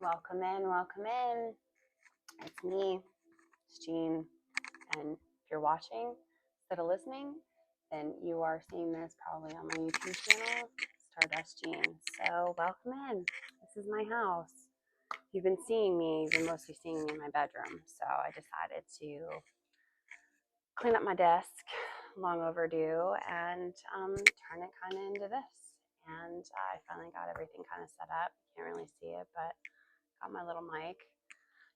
Welcome in, welcome in. It's me, it's Jean. And if you're watching instead of listening, then you are seeing this probably on my YouTube channel, Stardust Jean. So welcome in. This is my house. You've been seeing me, you've been mostly seeing me in my bedroom. So I decided to clean up my desk, long overdue, and turn it kind of into this. And I finally got everything kind of set up. You can't really see it, but got my little mic.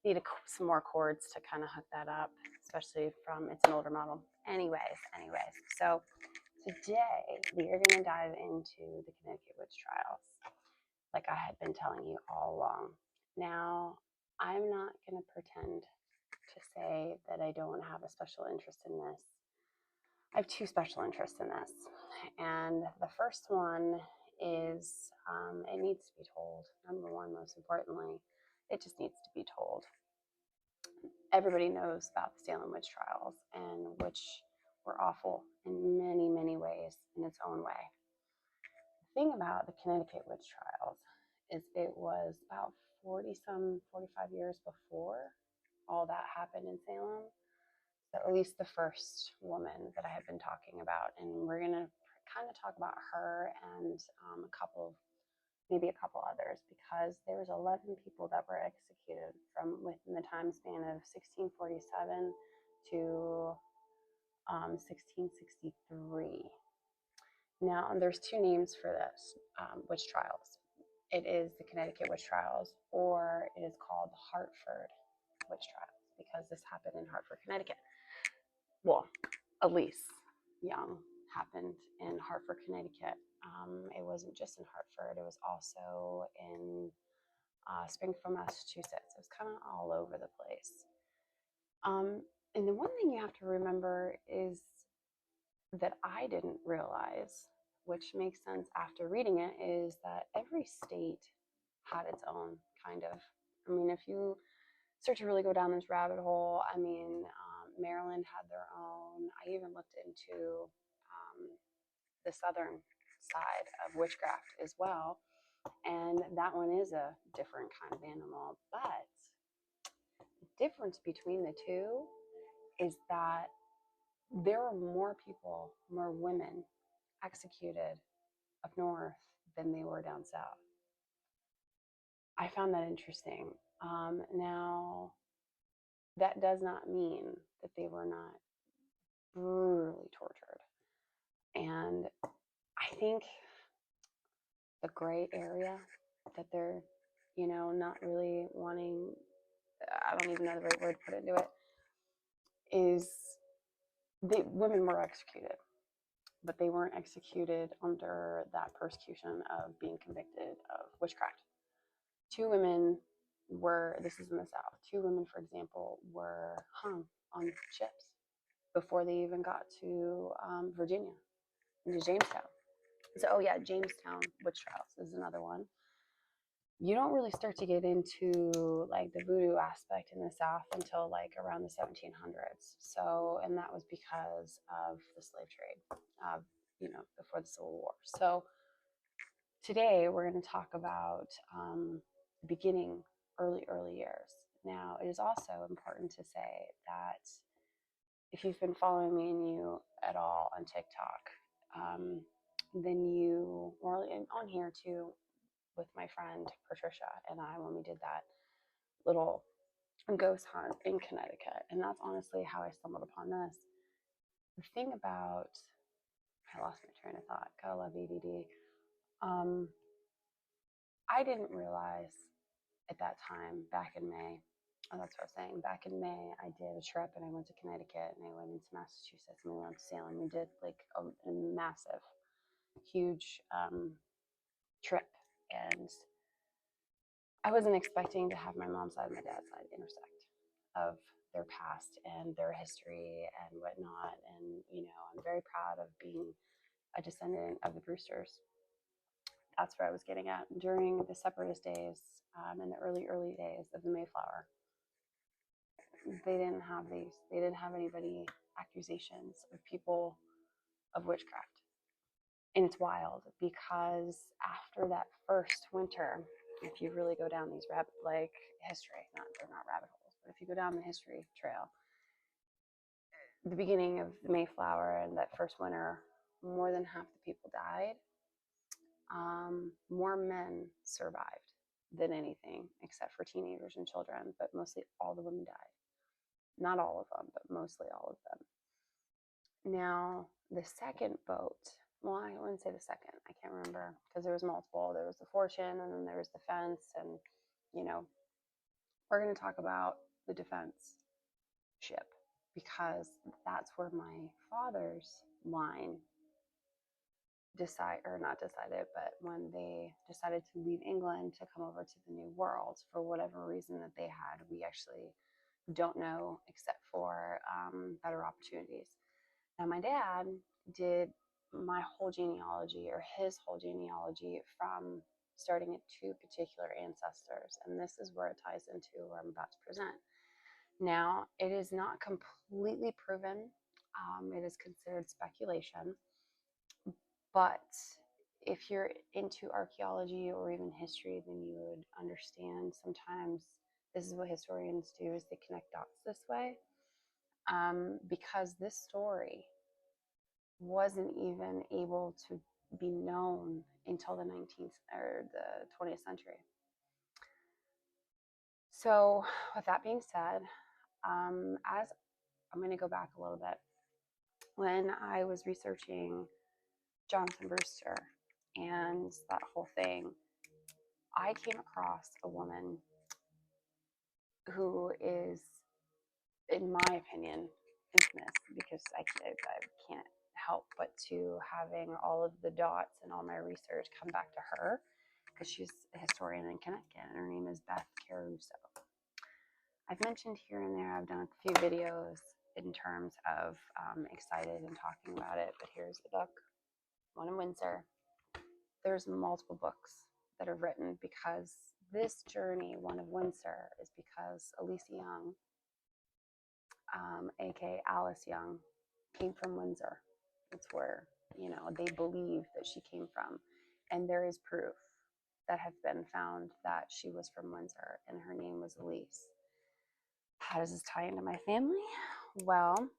Need some more cords to kind of hook that up, especially from, it's an older model. Anyways, so today we are going to dive into the Connecticut Witch Trials, like I had been telling you all along. Now, I'm not going to pretend to say that I don't have a special interest in this. I have two special interests in this, and the first one is it needs to be told. Number one, most importantly, it just needs to be told. Everybody knows about the Salem Witch Trials, and which were awful in many, many ways in its own way. The thing about the Connecticut Witch Trials is it was about 45 years before all that happened in Salem. So at least the first woman that I have been talking about, and we're going to kind of talk about her and maybe a couple others, because there was 11 people that were executed from within the time span of 1647 to 1663. Now, there's two names for this witch trials. It is the Connecticut Witch Trials, or it is called the Hartford Witch Trials, because this happened in Hartford, Connecticut. Well, Alse Young happened in Hartford, Connecticut. It wasn't just in Hartford, it was also in Springfield, Massachusetts. It was kind of all over the place. And the one thing you have to remember is that I didn't realize, which makes sense after reading it, is that every state had its own kind of. I mean, if you start to really go down this rabbit hole, I mean, Maryland had their own. I even looked into the southern side of witchcraft as well, and that one is a different kind of animal. But the difference between the two is that there were more people, more women executed up north than they were down south. I found that interesting. Now, that does not mean that they were not brutally tortured. And I think the gray area that they're, not really wanting, I don't even know the right word to put into it, is the women were executed, but they weren't executed under that persecution of being convicted of witchcraft. Two women were, this is in the South, two women, for example, were hung on ships before they even got to Virginia, into Jamestown. So, Jamestown Witch Trials is another one. You don't really start to get into like the voodoo aspect in the South until like around the 1700s. So, and that was because of the slave trade, before the Civil War. So today we're going to talk about the beginning, early years. Now, it is also important to say that if you've been following me and you at all on TikTok, then you, or on here too, with my friend Patricia and I, when we did that little ghost hunt in Connecticut. And that's honestly how I stumbled upon this. The thing about, I lost my train of thought, gotta love ADD. I didn't realize at that time, back in May, that's what I was saying, back in May, I did a trip and I went to Connecticut and I went into Massachusetts and we went to Salem. We did like a massive, huge trip. And I wasn't expecting to have my mom's side and my dad's side intersect of their past and their history and whatnot. And, I'm very proud of being a descendant of the Brewsters. That's where I was getting at. During the Separatist days, in the early days of the Mayflower, they didn't have these. They didn't have anybody accusations of people of witchcraft. And it's wild because after that first winter, if you really go down these history, they're not rabbit holes, but if you go down the history trail, the beginning of the Mayflower and that first winter, more than half the people died. More men survived than anything, except for teenagers and children, but mostly all the women died. Not all of them, but mostly all of them. Now, the second boat, well, I wouldn't say the second, I can't remember, because there was multiple. There was the Fortune, and then there was the Defense, and, we're going to talk about the Defense ship, because that's where my father's line but when they decided to leave England to come over to the New World, for whatever reason that they had, we actually don't know, except for better opportunities. Now, my dad did my whole genealogy, or his whole genealogy, from starting at two particular ancestors, and this is where it ties into what I'm about to present. Now, it is not completely proven. It is considered speculation, but if you're into archaeology or even history, then you would understand sometimes this is what historians do, is they connect dots this way, because this story wasn't even able to be known until the 19th or the 20th century. So with that being said, as I'm going to go back a little bit, when I was researching Jonathan Brewster and that whole thing, I came across a woman who is, in my opinion, infamous, because I can't help but to having all of the dots and all my research come back to her, because she's a historian in Connecticut, and her name is Beth Caruso. I've mentioned here and there, I've done a few videos in terms of excited and talking about it, but here's the book, One in Windsor. There's multiple books that are written, because this journey, One of Windsor, is because Alse Young, aka Alice Young, came from Windsor. It's where, they believe that she came from. And there is proof that have been found that she was from Windsor, and her name was Alse. How does this tie into my family? Well,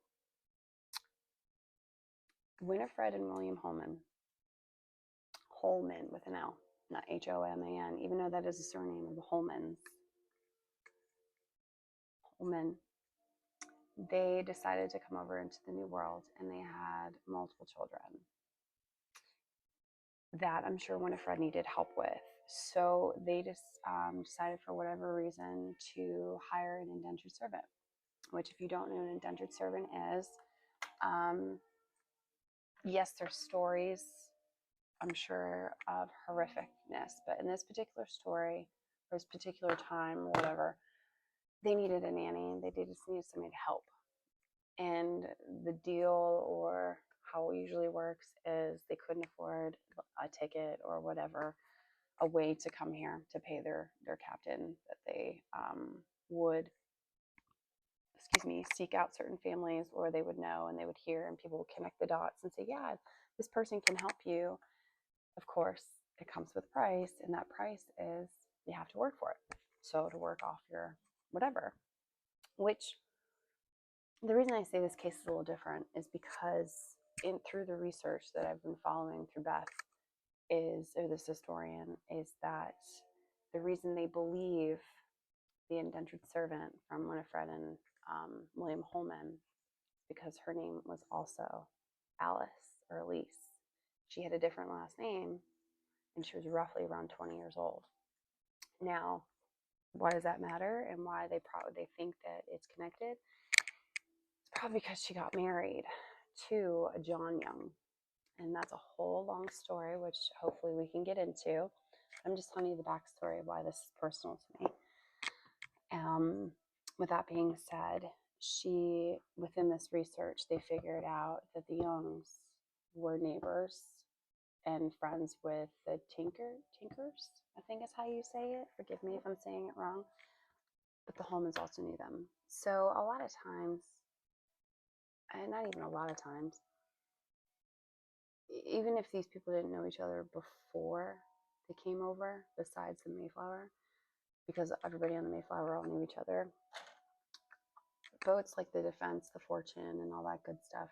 Winifred and William Holman with an L, not Homan, even though that is a surname of the Holman, they decided to come over into the New World, and they had multiple children that I'm sure Winifred needed help with. So they just decided, for whatever reason, to hire an indentured servant, which, if you don't know what an indentured servant is, yes, there's stories, I'm sure, of horrificness, but in this particular story, or this particular time, or whatever, they needed a nanny. They just needed somebody to help. And the deal, or how it usually works, is they couldn't afford a ticket or whatever, a way to come here to pay their captain, that they would, seek out certain families, or they would know, and they would hear, and people would connect the dots and say, yeah, this person can help you. Of course, it comes with a price, and that price is you have to work for it. So to work off your whatever, which, the reason I say this case is a little different is because through the research that I've been following through Beth, or this historian, is that the reason they believe the indentured servant from Winifred and William Holman, because her name was also Alice, or Alse. She had a different last name, and she was roughly around 20 years old. Now, why does that matter, and why they think that it's connected? It's probably because she got married to a John Young, and that's a whole long story, which hopefully we can get into. I'm just telling you the backstory of why this is personal to me. With that being said, within this research, they figured out that the Youngs were neighbors and friends with the Tinkers, I think is how you say it. Forgive me if I'm saying it wrong. But the Holmans also knew them. So a lot of times, and not even a lot of times, even if these people didn't know each other before, they came over besides the Mayflower, because everybody on the Mayflower all knew each other. Boats like the Defense, the Fortune, and all that good stuff,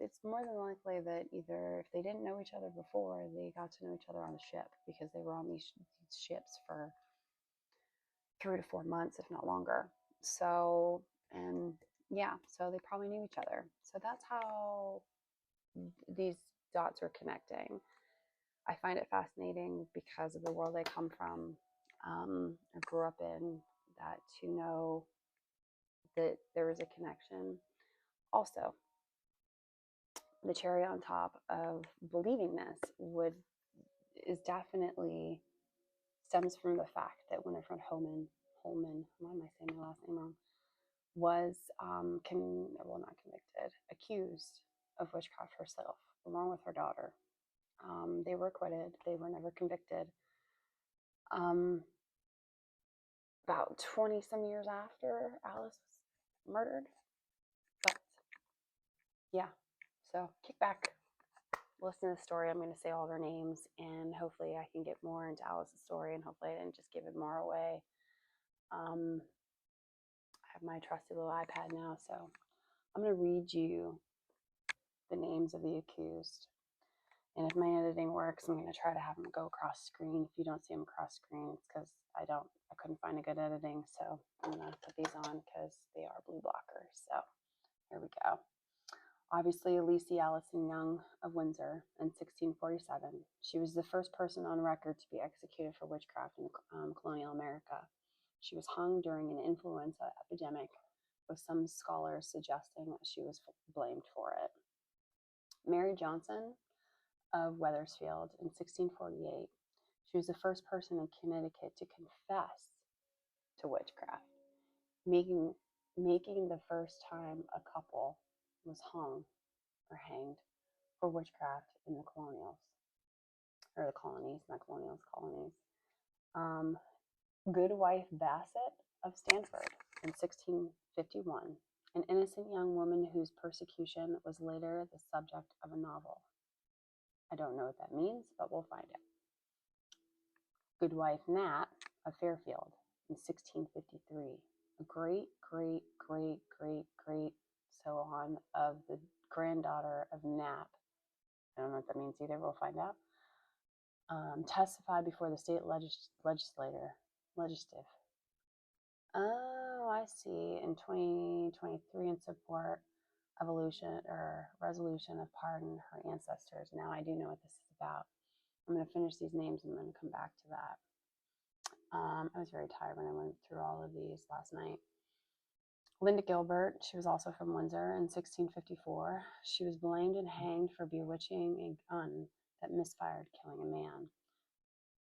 it's more than likely that either if they didn't know each other before, they got to know each other on the ship, because they were on these ships for 3 to 4 months, if not longer. So, and yeah, so they probably knew each other. So that's how these dots are connecting. I find it fascinating because of the world I come from, I grew up in, that to know that there was a connection. Also, the cherry on top of believing this is definitely stems from the fact that Winifred Holman, why am I saying my last name wrong, was not convicted, accused of witchcraft herself, along with her daughter. They were acquitted. They were never convicted. About 20 some years after Alice was murdered. But yeah, so kick back, listen to the story. I'm going to say all their names, and hopefully I can get more into Alice's story, and hopefully I didn't just give it more away. I have my trusty little iPad now, so I'm going to read you the names of the accused. And if my editing works, I'm going to try to have them go across screen. If you don't see them across screen, it's because I couldn't find a good editing. So I'm going to put these on because they are blue blockers. So here we go. Obviously, Alse Allison Young of Windsor in 1647. She was the first person on record to be executed for witchcraft in colonial America. She was hung during an influenza epidemic, with some scholars suggesting that she was blamed for it. Mary Johnson of Wethersfield in 1648. She was the first person in Connecticut to confess to witchcraft, making the first time a couple was hung or hanged for witchcraft in the colonials, or the colonies, not colonials, colonies. Goodwife Bassett of Stanford in 1651, an innocent young woman whose persecution was later the subject of a novel. I don't know what that means, but we'll find out. Goodwife Nat of Fairfield in 1653, a great, great, great, great, great so on of the granddaughter of Nat. I don't know what that means either, we'll find out. Testified before the state legislative. Oh, I see. In 2023, in support of resolution of pardon her ancestors. Now I do know what this is about. I'm going to finish these names and I'm going to come back to that. I was very tired when I went through all of these last night. Linda Gilbert, she was also from Windsor in 1654. She was blamed and hanged for bewitching a gun that misfired, killing a man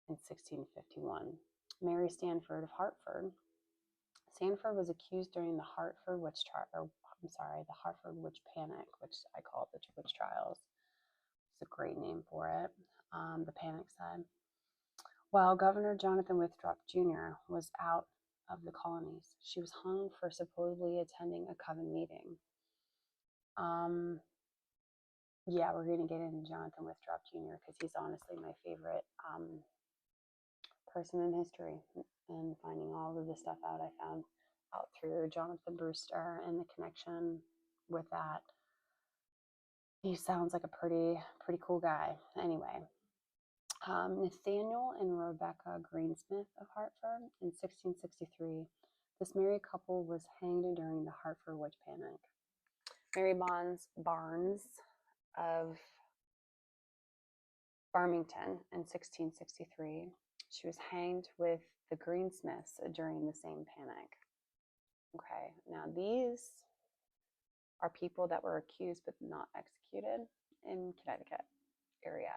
in 1651. Mary Stanford of Hartford. Stanford was accused during the Hartford Witch Trial, the Hartford Witch Panic, which I call it the Witch Trials. It's a great name for it. The panic side. While Governor Jonathan Withrop Jr. was out of the colonies, she was hung for supposedly attending a coven meeting. Yeah, we're going to get into Jonathan Withrop Jr. because he's honestly my favorite person in history, and finding all of the stuff out I found out through Jonathan Brewster and the connection with that. He sounds like a pretty cool guy. Anyway, Nathaniel and Rebecca Greensmith of Hartford in 1663. This married couple was hanged during the Hartford Witch Panic. Mary Barnes of Farmington in 1663. She was hanged with the Greensmiths during the same panic. Okay, now these are people that were accused but not executed in Connecticut area.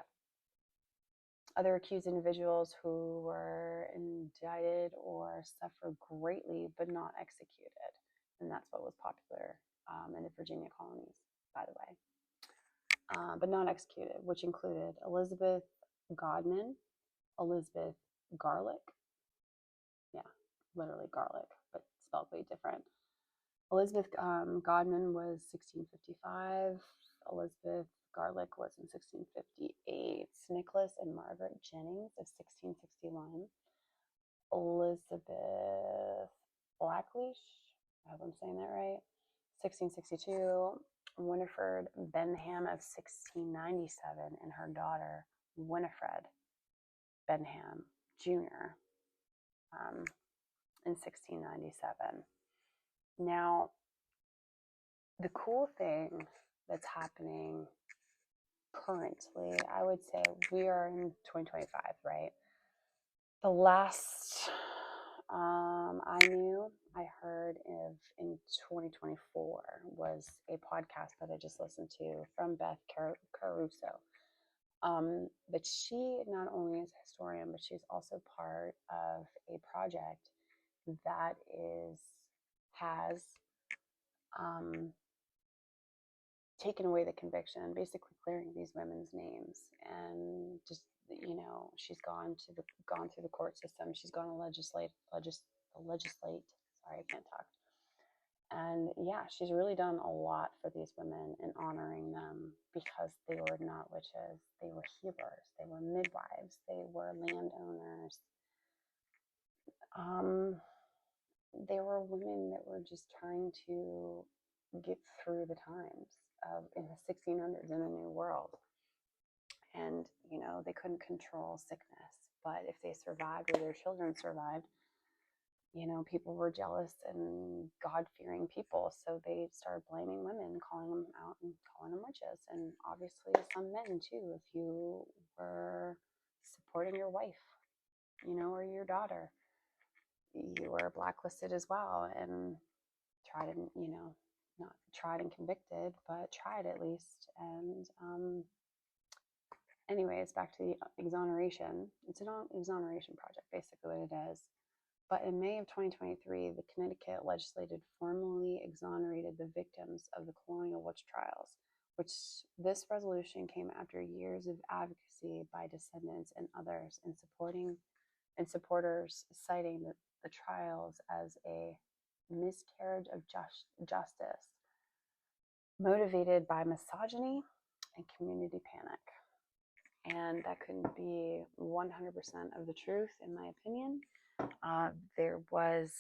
Other accused individuals who were indicted or suffered greatly but not executed. And that's what was popular in the Virginia colonies, by the way. But not executed, which included Elizabeth Godman, Elizabeth Garlick. Yeah, literally garlic, but spelled way different. Elizabeth Godman was 1655. Elizabeth garlic was in 1658. Nicholas and Margaret Jennings of 1661. Elizabeth Blackleash, I hope I'm saying that right, 1662. Winifred Benham of 1697, and her daughter Winifred Benham Jr. In 1697. Now, the cool thing that's happening currently, I would say we are in 2025, right? The last I heard of in 2024 was a podcast that I just listened to from Beth Caruso. But she not only is a historian, but she's also part of a project that has taken away the conviction, basically clearing these women's names, and just she's gone through the court system. She's gone to legislate. Sorry, I can't talk. And yeah, she's really done a lot for these women in honoring them, because they were not witches. They were healers. They were midwives. They were landowners. They were women that were just trying to get through the times in the 1600s in a new world. And, they couldn't control sickness, but if they survived or their children survived, people were jealous and God-fearing people. So they started blaming women, calling them out and calling them witches. And obviously some men too, if you were supporting your wife, or your daughter, you were blacklisted as well, and tried and, not tried and convicted, but tried at least. And anyways, back to the exoneration. It's an exoneration project, basically what it is. But in May of 2023, the Connecticut legislature formally exonerated the victims of the colonial witch trials, which this resolution came after years of advocacy by descendants and others in supporters citing the trials as a miscarriage of justice motivated by misogyny and community panic. And that couldn't be 100% of the truth, in my opinion. There was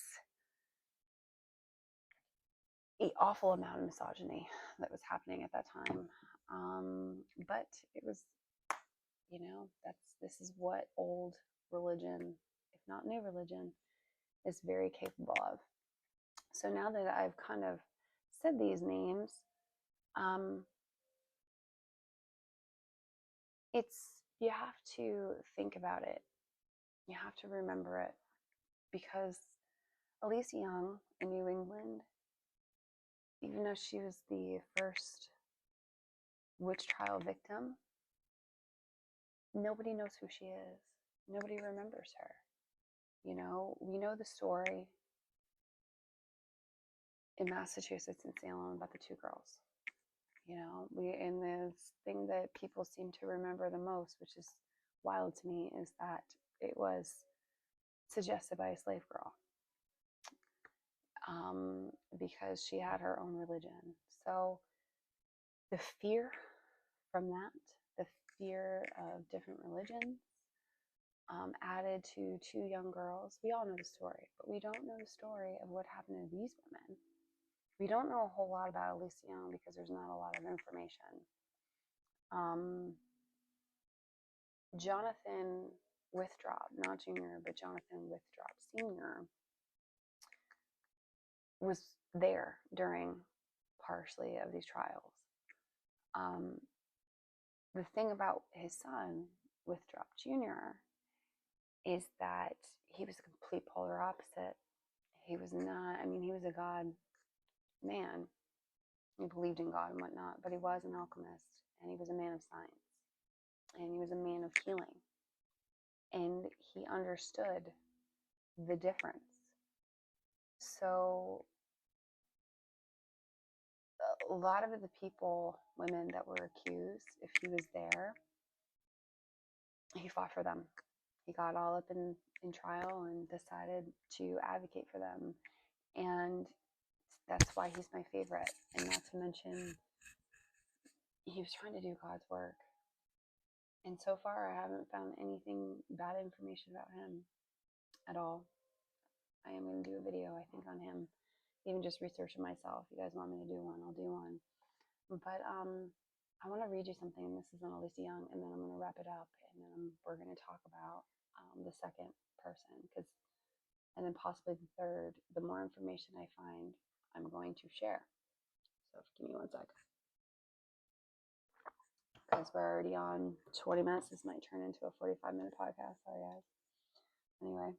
an awful amount of misogyny that was happening at that time. But it was, this is what old religion, if not new religion, is very capable of. So now that I've kind of said these names, you have to think about it. You have to remember it, because Alse Young in New England, even though she was the first witch trial victim, nobody knows who she is. Nobody remembers her. We know the story in Massachusetts and Salem about the two girls. And the thing that people seem to remember the most, which is wild to me, is that it was suggested by a slave girl, because she had her own religion. So the fear from that, the fear of different religions, added to two young girls. We all know the story, but we don't know the story of what happened to these women. We don't know a whole lot about Alse Young because there's not a lot of information. Jonathan Withrop, not Jr., but Jonathan Withrop Sr., was there during partially of these trials. The thing about his son, Withrop Jr., is that he was a complete polar opposite. He was not, he was a God man. He believed in God and whatnot, but he was an alchemist, and he was a man of science, and he was a man of healing, and he understood the difference. So a lot of the women that were accused, if he was there, he fought for them. He got all up in trial and decided to advocate for them. And that's why he's my favorite. And not to mention he was trying to do God's work. And so far, I haven't found anything bad information about him at all. I am going to do a video, I think, on him, even just researching myself. If you guys want me to do one, I'll do one. But I want to read you something. This is on Alse Young, and then I'm going to wrap it up, and then we're going to talk about the second person, and then possibly the third. The more information I find, I'm going to share. So give me 1 second. Guys, we're already on 20 minutes. This might turn into a 45-minute podcast. Sorry, guys. Anyway,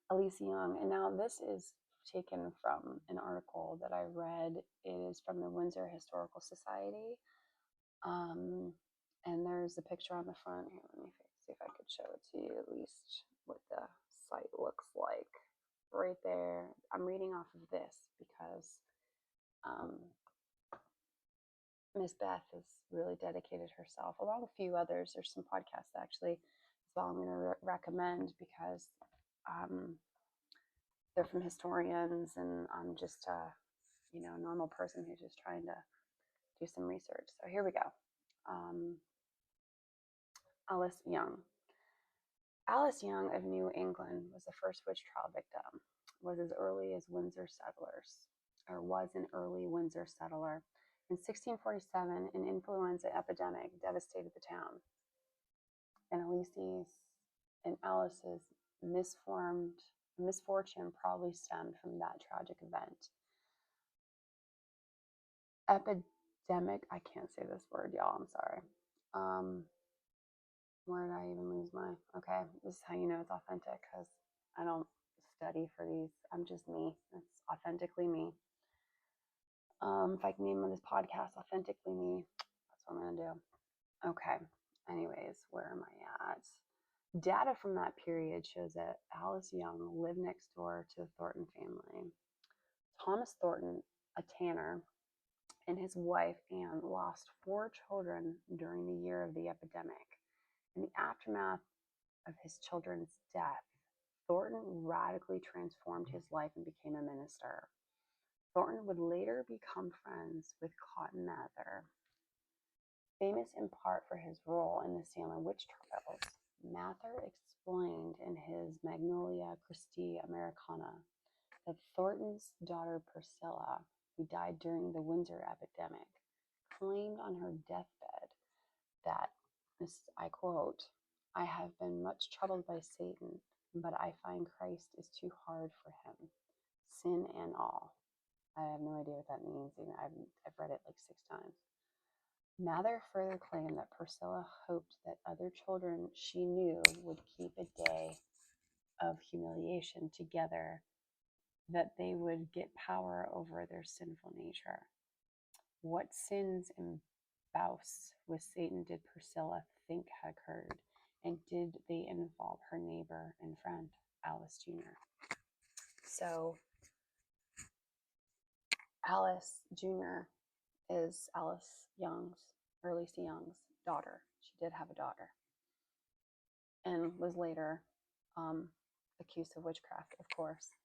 Alse Young. And now this is taken from an article that I read. It is from the Windsor Historical Society. And there's a picture on the front. Here, let me see if I could show it to you, at least what the site looks like. Right there. I'm reading off of this because Miss Beth has really dedicated herself, along with a few others. There's some podcasts actually as well I'm going to recommend because they're from historians, and I'm just a normal person who's just trying to do some research. So here we go. Alse Young. Alse Young of New England was the first witch trial victim. Was an early Windsor settler. In 1647, an influenza epidemic devastated the town, and Alice's misfortune probably stemmed from that tragic event. Epidemic, I can't say this word, y'all, I'm sorry. Where did I even lose my, okay, this is how you know it's authentic, because I don't study for these. I'm just me. It's authentically me. If I can name this podcast Authentically Me, that's what I'm going to do. Okay. Anyways, where am I at? Data from that period shows that Alse Young lived next door to the Thornton family. Thomas Thornton, a tanner, and his wife Anne lost 4 children during the year of the epidemic. In the aftermath of his children's death, Thornton radically transformed his life and became a minister. Thornton would later become friends with Cotton Mather. Famous in part for his role in the Salem witch trials, Mather explained in his Magnolia Christi Americana that Thornton's daughter Priscilla, who died during the Windsor epidemic, claimed on her deathbed that, I quote, "I have been much troubled by Satan, but I find Christ is too hard for him, sin and all." I have no idea what that means. I've read it like 6 times. Mather further claimed that Priscilla hoped that other children she knew would keep a day of humiliation together, that they would get power over their sinful nature. What sins and bouts with Satan did Priscilla think had occurred, and did they involve her neighbor and friend, Alse Jr.? So, Alse Jr. is Alse Young's daughter. She did have a daughter, and was later accused of witchcraft, of course.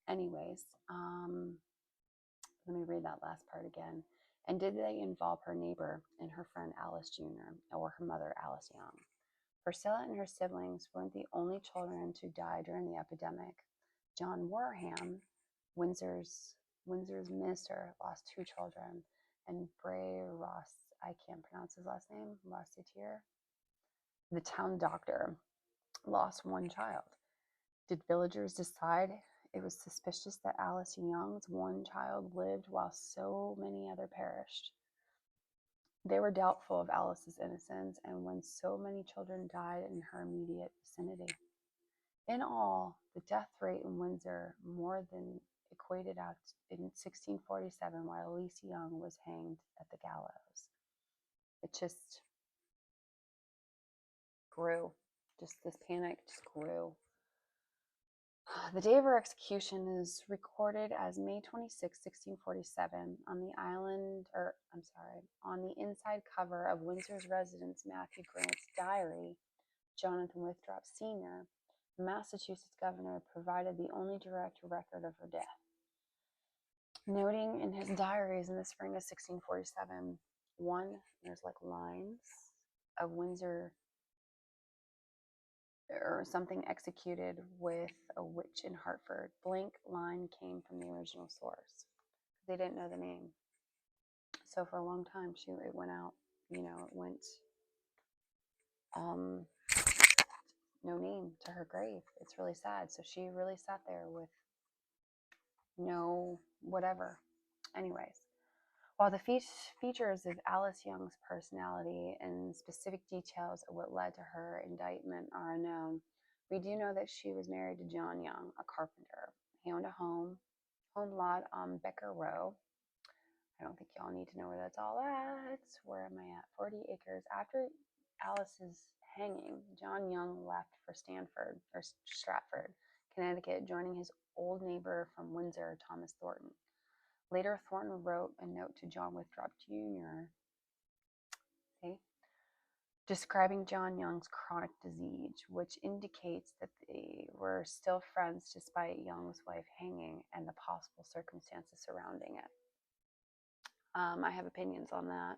Anyways, let me read that last part again. And did they involve her neighbor and her friend Alse Jr. or her mother, Alse Young? Priscilla and her siblings weren't the only children to die during the epidemic. John Warham, Windsor's minister, lost 2 children, and Bray Ross, I can't pronounce his last name, Rossitier, the town doctor, lost 1 child. Did villagers decide it was suspicious that Alse Young's 1 child lived while so many other perished? They were doubtful of Alice's innocence, and when so many children died in her immediate vicinity. In all, the death rate in Windsor more than equated out in 1647 while Alse Young was hanged at the gallows. It just grew. This panic just grew. The day of her execution is recorded as May 26, 1647, on the inside cover of Windsor's residence Matthew Grant's diary. Jonathan Withrop Sr., Massachusetts governor, provided the only direct record of her death, noting in his diaries in the spring of 1647, there's like lines of Windsor or something executed with a witch in Hartford. Blank line came from the original source. They didn't know the name. So for a long time, it went out, it went no name to her grave. It's really sad. So she really sat there with no whatever. Anyways, while the features of Alice Young's personality and specific details of what led to her indictment are unknown, we do know that she was married to John Young, a carpenter. He owned a home lot on Becker Row. I don't think y'all need to know where that's all at. Where am I at? 40 acres. After Alice's hanging, John Young left for Stratford, Connecticut, joining his old neighbor from Windsor, Thomas Thornton. Later, Thornton wrote a note to John Winthrop Jr. Describing John Young's chronic disease, which indicates that they were still friends despite Young's wife hanging and the possible circumstances surrounding it. I have opinions on that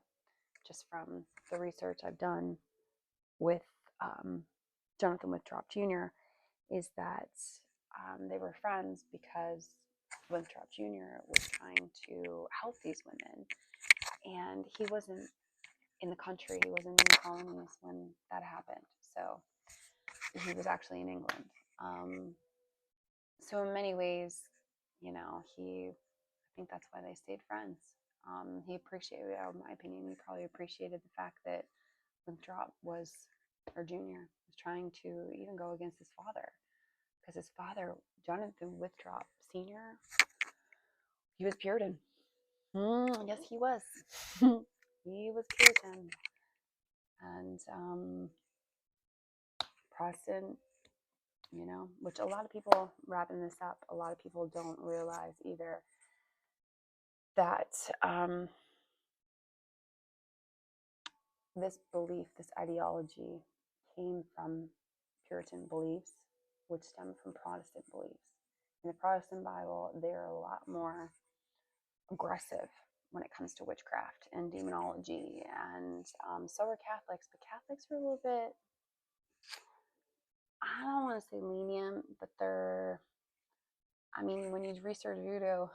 just from the research I've done with Jonathan Winthrop Jr. is that they were friends because Winthrop Jr. was trying to help these women, and he wasn't in the country, he wasn't in the colonies when that happened, so he was actually in England. So in many ways, I think that's why they stayed friends. He appreciated, in my opinion, he probably appreciated the fact that Winthrop Jr. was trying to even go against his father, because his father, Jonathan Winthrop Sr., he was Puritan. Yes, he was. He was Puritan. And Protestant, which a lot of people, wrapping this up, a lot of people don't realize either that this belief, this ideology came from Puritan beliefs, which stem from Protestant beliefs. In the Protestant Bible, they're a lot more aggressive when it comes to witchcraft and demonology, and so are Catholics, but Catholics are a little bit, I don't want to say lenient, but when you research voodoo,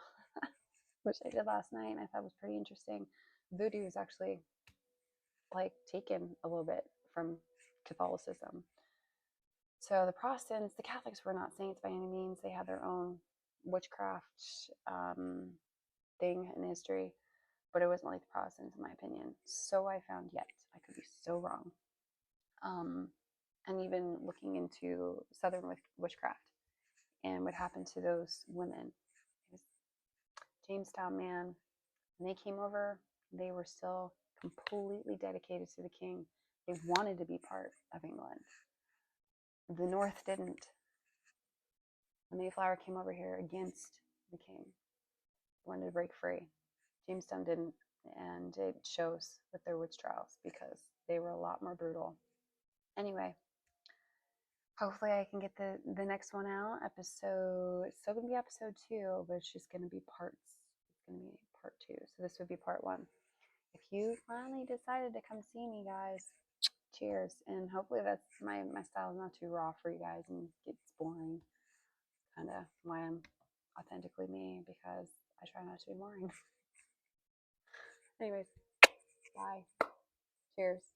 which I did last night and I thought was pretty interesting, voodoo is actually taken a little bit from Catholicism. So the Protestants, the Catholics were not saints by any means. They had their own witchcraft thing in history, but it wasn't like the Protestants, in my opinion. So I found, yet I could be so wrong. And even looking into Southern witchcraft and what happened to those women. It was Jamestown man. When they came over, they were still completely dedicated to the king. They wanted to be part of England. The North didn't. The Mayflower came over here against the king, wanted to break free. Jamestown didn't, and it shows with their witch trials because they were a lot more brutal. Anyway, hopefully I can get the next one out. It's still going to be episode 2, but it's just going to be parts. It's going to be part 2. So this would be part 1. If you finally decided to come see me, guys, cheers. And hopefully that's my style is not too raw for you guys and gets boring. Kind of why I'm authentically me, because I try not to be boring. Anyways, bye. Cheers.